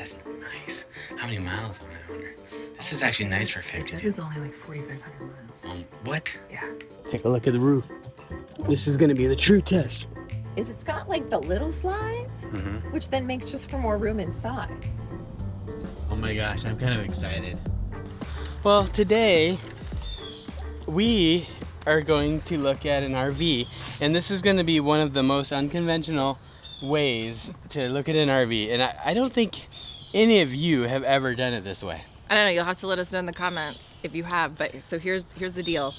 is nice. How many miles on it, I wonder? This is actually nice for 50. This is only like 4,500 miles. What? Yeah. Take a look at the roof. This is gonna be the true test. It's got like the little slides, which then makes just for more room inside. Oh my gosh, I'm kind of excited. Well, today we are going to look at an RV, and this is going to be one of the most unconventional ways to look at an RV, and I don't think any of you have ever done it this way. I don't know, you'll have to let us know in the comments if you have, but so here's the deal.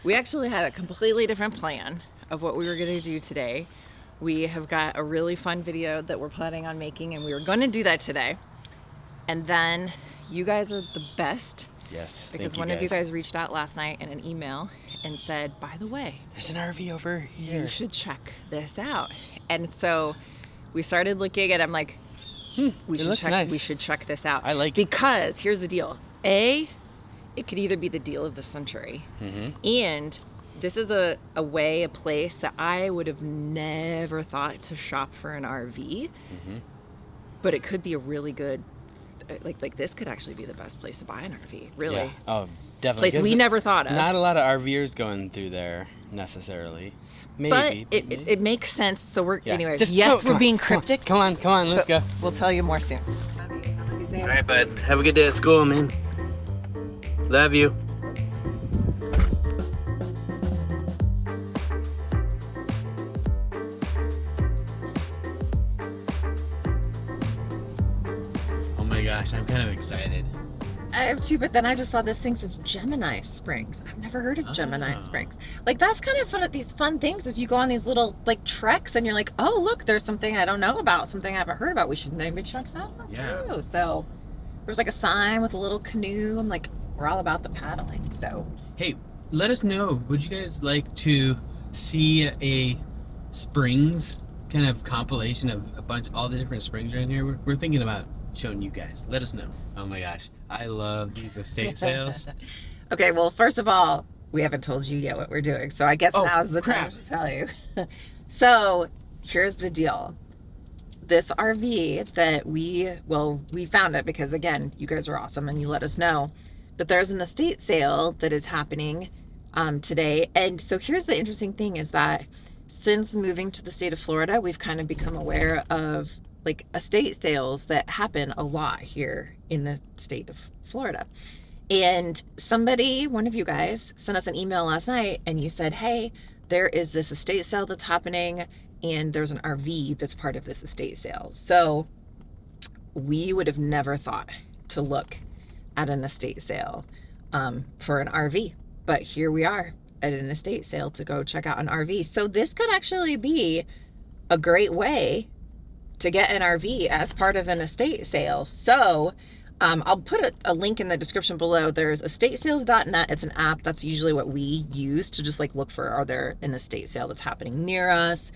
We actually had a completely different plan of what we were going to do today. We have got a really fun video that we're planning on making, and we were going to do that today. And then you guys are the best. Yes, because one of you guys reached out last night in an email and said, by the way, there's an RV over here. You should check this out. And so we started looking and I'm like, we should check this out. I like it. Because here's the deal. A, it could either be the deal of the century. And this is a place that I would have never thought to shop for an RV. But it could be a really good, like this could actually be the best place to buy an RV, really. Yeah. Oh, definitely. Place we never thought of. Not a lot of RVers going through there necessarally. Maybe. But it makes sense. So we're, anyway, Just we're being cryptic. Come on, let's go. We'll tell you more soon. All right, bud. Have a good day at school, man. Love you. Oh my gosh, I'm kind of excited. I have too, but then I just saw this thing says Gemini Springs. I've never heard of Gemini Springs. Like, that's kind of fun at these fun things as you go on these little like treks and you're like, oh look, there's something I don't know about, something I haven't heard about. We should maybe check that out too. So there's like a sign with a little canoe. I'm like, we're all about the paddling. So Hey, let us know. Would you guys like to see a springs kind of compilation of all the different springs around here? We're thinking about showing you guys. Let us know. Oh my gosh, I love these estate sales. okay, well, first of all, we haven't told you yet what we're doing, so I guess now's the time to tell you. So here's the deal. This RV that we found it because, again, you guys are awesome and you let us know, but there's an estate sale that is happening today. And so here's the interesting thing is that since moving to the state of Florida, we've kind of become aware of like estate sales that happen a lot here in the state of Florida. And one of you guys sent us an email last night and you said, hey, there is this estate sale that's happening and there's an RV that's part of this estate sale. So we would have never thought to look at an estate sale for an RV, but here we are at an estate sale to go check out an RV. So this could actually be a great way to get an RV as part of an estate sale. So I'll put a link in the description below. There's estatesales.net. It's an app. That's usually what we use to just like look for, are there an estate sale that's happening near us?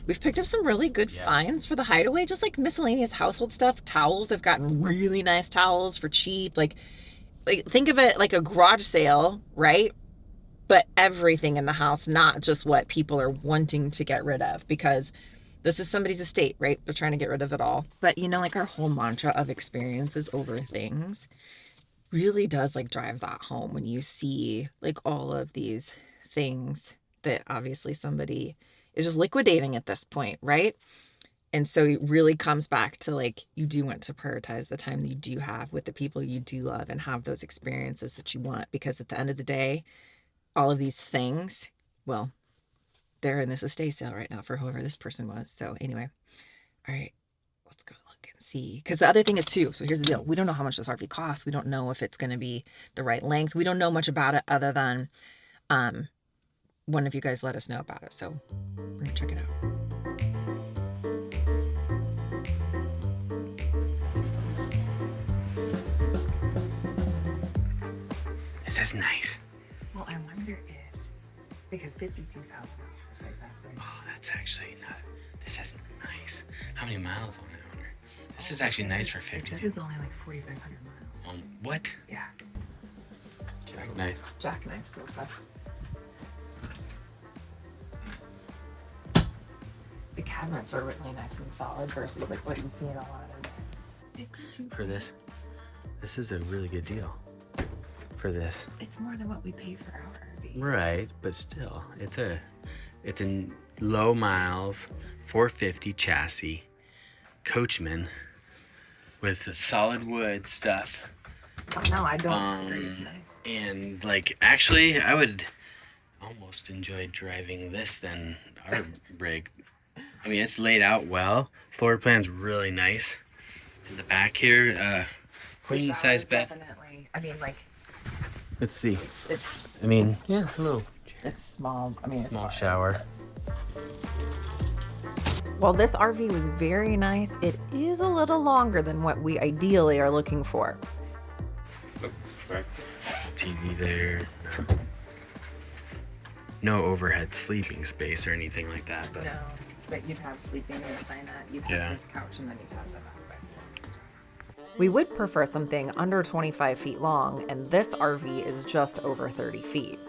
We've picked up some really good finds for the hideaway, just like miscellaneous household stuff. Towels, they've gotten really nice towels for cheap. Like think of it like a garage sale, right? But everything in the house, not just what people are wanting to get rid of, because this is somebody's estate, right? They're trying to get rid of it all. But you know, like our whole mantra of experiences over things really does like drive that home when you see like all of these things that obviously somebody is just liquidating at this point, right? And so it really comes back to like, you do want to prioritize the time that you do have with the people you do love and have those experiences that you want, because at the end of the day, all of these things, well, they're in this estate sale right now for whoever this person was. So anyway, all right, let's go look and see. Because the other thing is too, so here's the deal. We don't know how much this RV costs. We don't know if it's going to be the right length. We don't know much about it other than one of you guys let us know about it. So we're going to check it out. This is nice. Well, I wonder if, because $52,000, like that's right. Oh, that's actually not. This is nice. How many miles on it, I wonder? This is actually nice for 50. This is only like 4,500 miles. What? Yeah. Jackknife. Jackknife sofa. The cabinets are really nice and solid versus like what you see in a lot of for this. This is a really good deal for this. It's more than what we pay for our RV. Right, but still, it's a low miles 450 chassis Coachman with solid wood stuff. No, I don't disagree. It's nice. And like, actually, I would almost enjoy driving this than our rig. I mean, it's laid out well. Floor plan's really nice. In the back here, queen size bed. Definitely. I mean, like, Let's see. it's I mean, yeah, hello. it's small. I mean, Small shower. While this RV was very nice, it is a little longer than what we ideally are looking for. TV there. No overhead sleeping space or anything like that. But No, but you'd have sleeping and dinette. You'd have Yeah. this couch, and then you'd have the back. We would prefer something under 25 feet long, and this RV is just over 30 feet.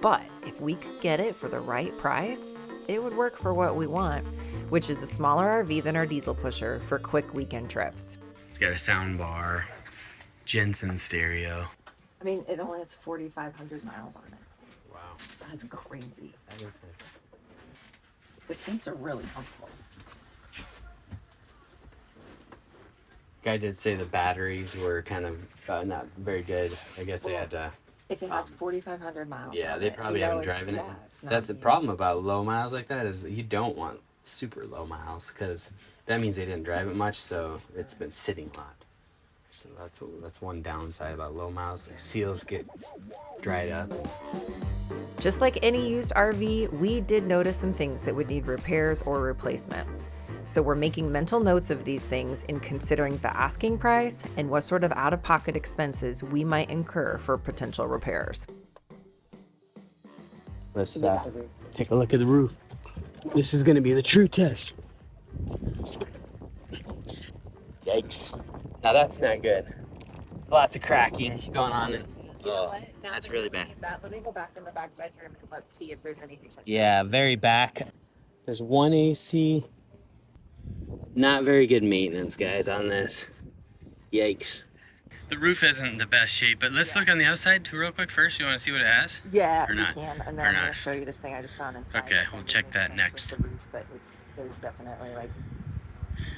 But if we could get it for the right price, it would work for what we want, which is a smaller RV than our diesel pusher for quick weekend trips. it's got a sound bar, Jensen stereo. I mean, it only has 4,500 miles on it. Wow. That's crazy. That is good. The seats are really comfortable. Guy did say the batteries were kind of not very good. I guess they had If it has 4,500 miles yeah, on they it, probably you know haven't it's- driven it. yeah, it's not That's the new. problem about low miles like that is you don't want super low miles because that means they didn't drive it much, so it's been sitting a lot. So that's one downside about low miles. Like seals get dried up. Just like any used RV, we did notice some things that would need repairs or replacement. So we're making mental notes of these things in considering the asking price and what sort of out-of-pocket expenses we might incur for potential repairs. Let's take a look at the roof. This is gonna be the true test. Yikes. Now that's not good. Lots of cracking going on. That's really bad. Let me go back in the back bedroom and let's see if there's anything. Yeah, very back. There's one AC. Not very good maintenance, guys, on this. Yikes. The roof isn't the best shape, but let's look on the outside real quick first. You want to see what it has? Yeah, Or not? you can. And Or then I'm not? going to show you this thing I just found inside. Okay, we'll check that next. The roof, but there's definitely like,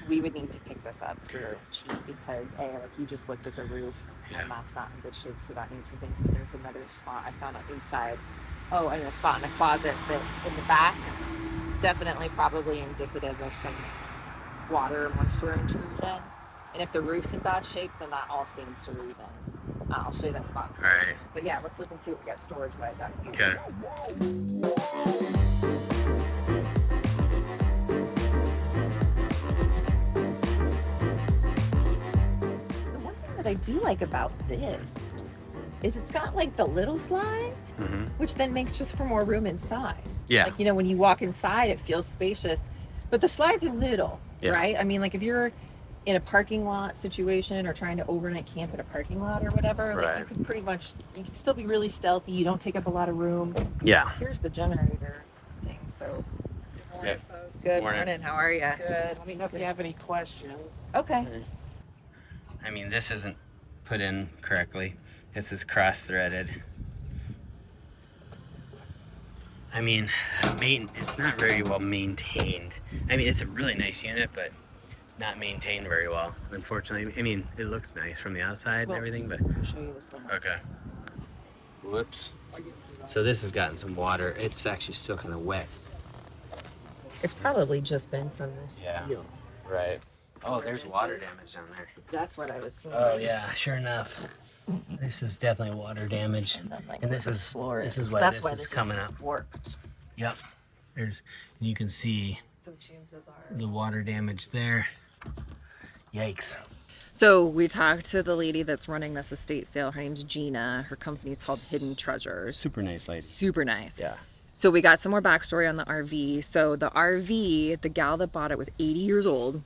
we would need to pick this up for cheap because like you just looked at the roof Yeah. and that's not in good shape, so that needs some things. But there's another spot I found on inside. Oh, and a spot in the closet that in the back, definitely probably indicative of some water or moisture intrusion. And if the roof's in bad shape, then that all stands to reason. I'll show you that spot. All right. But yeah, let's look and see what we got storage wise out here. Okay. The one thing that I do like about this is it's got like the little slides, Mhm. which then makes just for more room inside. Yeah. Like, you know, when you walk inside, it feels spacious, but the slides are little, Yeah. right? I mean, like if you're in a parking lot situation or trying to overnight camp at a parking lot or whatever, like you Right. could pretty much, you can still be really stealthy. You don't take up a lot of room. Yeah. Here's the generator thing. So, good morning, Yeah. folks. Good Morning. morning. How are you? Good. Let me know if you have any questions. Okay. I mean, this isn't put in correctly. This is cross-threaded. I mean, it's not very well maintained. I mean, it's a really nice unit, but not maintained very well, unfortunately. I mean, it looks nice from the outside and everything, but I'll show you this thing. okay. Whoops. So this has gotten some water. It's actually still kind of wet. It's probably just been from this Yeah. seal. Right. Oh, there's water damage down there. That's what I was seeing. Oh yeah, sure enough. This is definitely water damage. And then, like, And this the is floor this is. is why That's this why is this coming up. warped. Yep. You can see Some chances are. the water damage there. Yikes. So we talked to the lady that's running this estate sale. Her name's Gina. Her company's called Hidden Treasures. Super nice lady. Super nice. Yeah. So we got some more backstory on the RV. So the RV, the gal that bought it was 80 years old,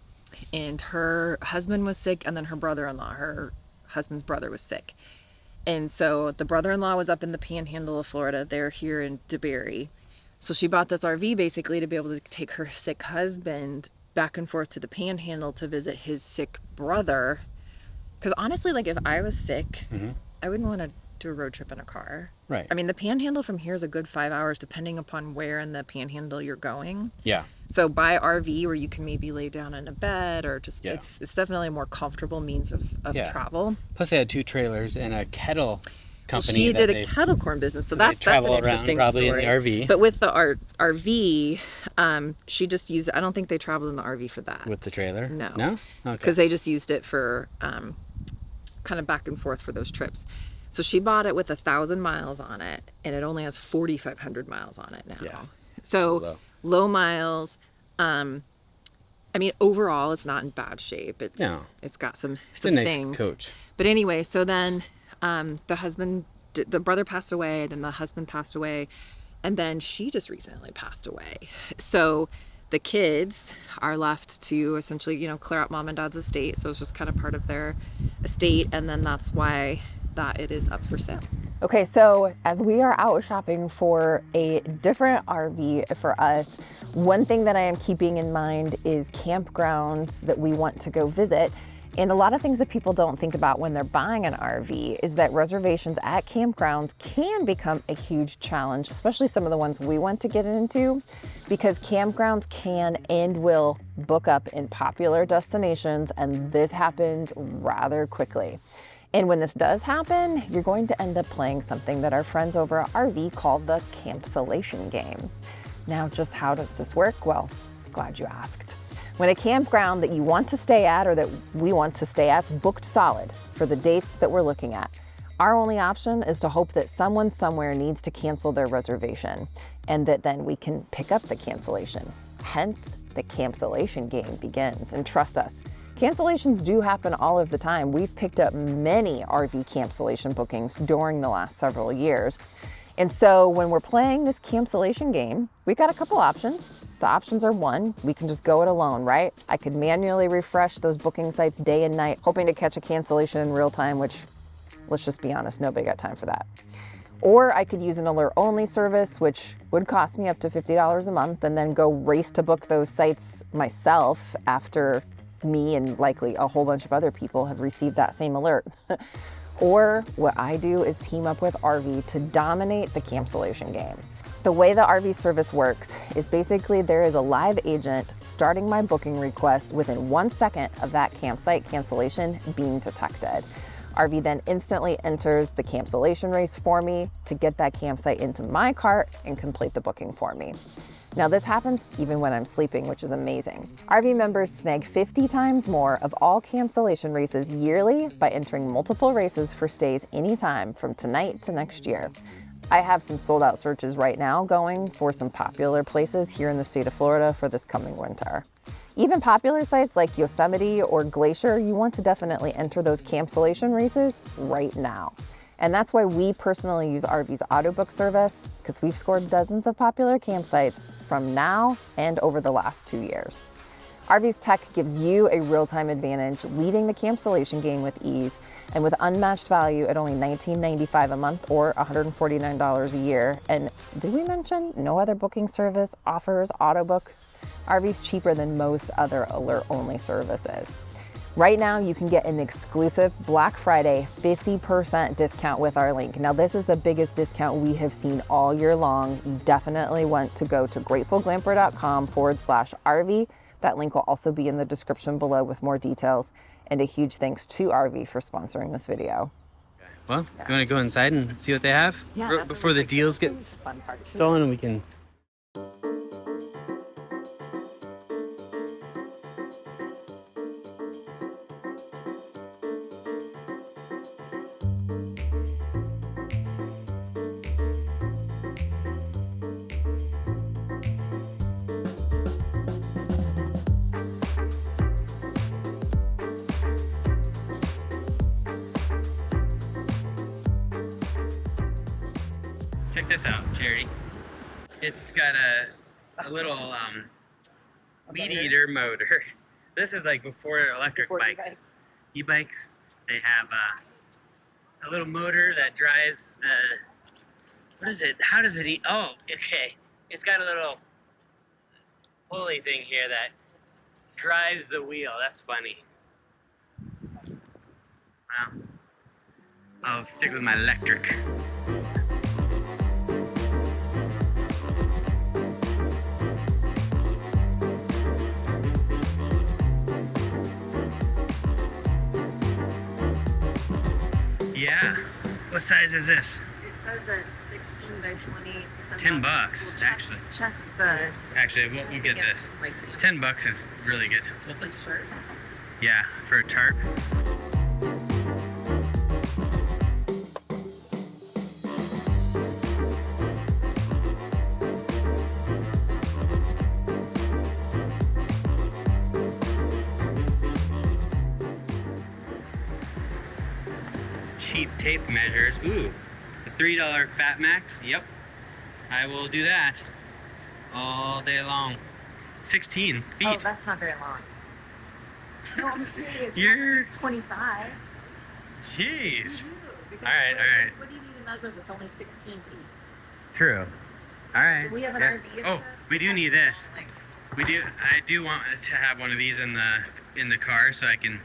and her husband was sick, and then her brother-in-law, her husband's brother, was sick. And so the brother-in-law was up in the panhandle of Florida. They're here in DeBerry. So she bought this RV basically to be able to take her sick husband back and forth to the panhandle to visit his sick brother Because honestly, like if I was sick, Mhm. I wouldn't want to do a road trip in a car. Right. I mean, the Panhandle from here is a good 5 hours, depending upon where in the Panhandle you're going. Yeah. So buy RV where you can maybe lay down in a bed, or just Yeah. it's definitely a more comfortable means of Yeah. travel. Plus, they had 2 trailers and a kettle company. She that did a kettle corn business, so they that's travel an interesting around probably story. in the RV. But with the RV, she just used. I don't think they traveled in the RV for that. With the trailer? No. No? Okay. Because they just used it for kind of back and forth for those trips. So she bought it with 1,000 miles on it, and it only has 4,500 miles on it now. Yeah. So low miles. I mean, overall, it's not in bad shape. It's got some a nice things. coach. But anyway, so then the brother passed away, then the husband passed away, and then she just recently passed away. So the kids are left to essentially, clear out mom and dad's estate. So it's just kind of part of their estate, and then that's why that it is up for sale. Okay, so as we are out shopping for a different RV for us, one thing that I am keeping in mind is campgrounds that we want to go visit. And a lot of things that people don't think about when they're buying an RV is that reservations at campgrounds can become a huge challenge, especially some of the ones we want to get into, because campgrounds can and will book up in popular destinations, and this happens rather quickly. And when this does happen, you're going to end up playing something that our friends over at RV call the cancellation game. Now, just how does this work? Well, glad you asked. When a campground that you want to stay at or that we want to stay at is booked solid for the dates that we're looking at, our only option is to hope that someone somewhere needs to cancel their reservation, and that then we can pick up the cancellation. Hence, the cancellation game begins. And trust us, cancellations do happen all of the time. We've picked up many RV cancellation bookings during the last several years. And so when we're playing this cancellation game, we've got a couple options. The options are: one, we can just go it alone, right? I could manually refresh those booking sites day and night, hoping to catch a cancellation in real time, which, let's just be honest, nobody got time for that. Or I could use an alert-only service, which would cost me up to $50 a month, and then go race to book those sites myself after me and likely a whole bunch of other people have received that same alert. Or what I do is team up with RV to dominate the cancellation game. The way the RV service works is basically there is a live agent starting my booking request within 1 second of that campsite cancellation being detected. RV then instantly enters the cancellation race for me to get that campsite into my cart and complete the booking for me. Now this happens even when I'm sleeping, which is amazing. RV members snag 50 times more of all cancellation races yearly by entering multiple races for stays anytime from tonight to next year. I have some sold out searches right now going for some popular places here in the state of Florida for this coming winter. Even popular sites like Yosemite or Glacier, you want to definitely enter those cancellation races right now. And that's why we personally use RV's Autobook service, because we've scored dozens of popular campsites from now and over the last 2 years. RV's tech gives you a real-time advantage, leading the cancellation game with ease, and with unmatched value at only $19.95 a month or $149 a year. And did we mention no other booking service offers Autobook? RV's cheaper than most other alert-only services. Right now, you can get an exclusive Black Friday 50% discount with our link. Now, this is the biggest discount we have seen all year long. You definitely want to go to gratefulglamper.com/RV. That link will also be in the description below with more details. And a huge thanks to RV for sponsoring this video. Well, you want to go inside and see what they have? Yeah, Before the deals get stolen, and we can... Check this out, Charity. It's got a little weed eater motor. This is like before electric bikes. E-bikes, they have a little motor that drives the, what is it? How does it eat? Oh, okay. It's got a little pulley thing here that drives the wheel. That's funny. I'll stick with my electric. Yeah. What size is this? It says it's 16 by 20. It's $10, actually. Check the. Actually, we'll get this. Like, $10 is really good. this shirt. Yeah, for a tarp. Cheap tape measures. Ooh, the $3 Fat Max. Yep, I will do that all day long. 16 feet. Oh, that's not very long. No, I'm serious. You're- It's 25. Jeez. Because All right. What do you need to measure that's only 16 feet? True. All right. We have an Yeah. RV and Oh, stuff. we do need this. Thanks. We do. I do want to have one of these in the car so I can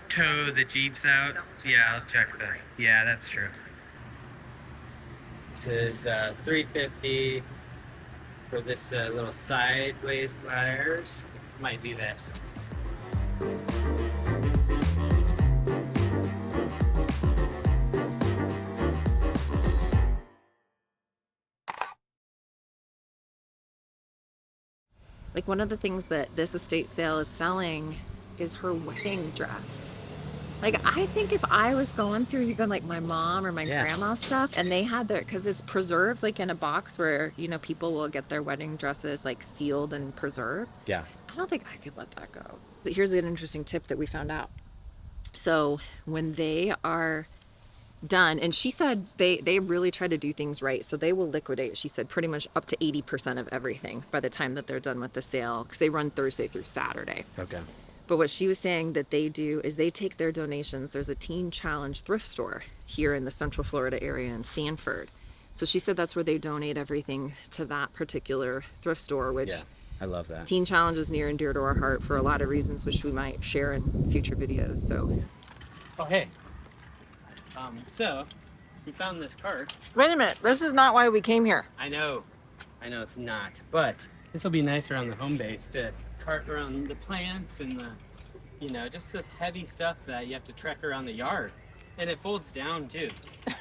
tow the Jeeps out. Yeah, I'll check that. Yeah, that's true. This is $350 for this little sideways pliers. Might do this. Like, one of the things that this estate sale is selling is her wedding dress. Like, I think if I was going through even like my mom or my grandma's stuff, and they had their, because it's preserved like in a box where, you know, people will get their wedding dresses like sealed and preserved. Yeah. I don't think I could let that go. Here's an interesting tip that we found out. So when they are done, and she said they really try to do things right, so they will liquidate, she said, pretty much up to 80% of everything by the time that they're done with the sale, because they run Thursday through Saturday. Okay. But what she was saying that they do is they take their donations. There's a Teen Challenge thrift store here in the Central Florida area in Sanford. So she said that's where they donate everything to that particular thrift store, which I love that. Teen Challenge is near and dear to our heart for a lot of reasons, which we might share in future videos. So, Oh, hey. So we found this cart. Wait a minute. This is not why we came here. I know it's not, but this will be nice around the home base to cart around the plants and the, you know, just the heavy stuff that you have to trek around the yard. And it folds down too. All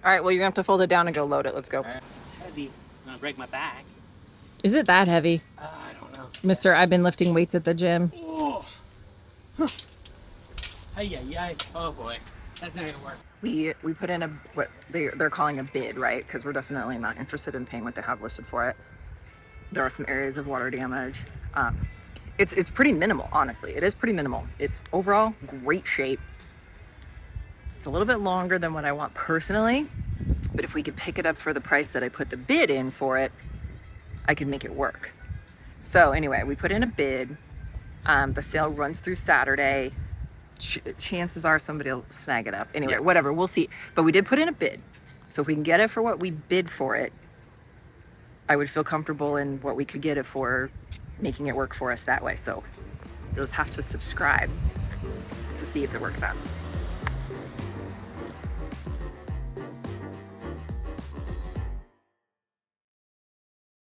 right. Well, you're gonna have to fold it down and go load it. Let's go. All right. It's heavy. I'm gonna break my back. is it that heavy, I don't know. Mister? I've been lifting weights at the gym. Oh. Ay. Oh boy. That's not gonna work. We put in a what they're calling a bid, right? Because we're definitely not interested in paying what they have listed for it. There are some areas of water damage. It's pretty minimal, honestly. It is pretty minimal. It's overall great shape. It's a little bit longer than what I want personally, but if we could pick it up for the price that I put the bid in for it, I could make it work. So anyway, we put in a bid. The sale runs through Saturday. Chances are somebody will snag it up. Anyway, whatever, we'll see. But we did put in a bid. So if we can get it for what we bid for it, I would feel comfortable in what we could get it for, making it work for us that way. So you'll just have to subscribe to see if it works out.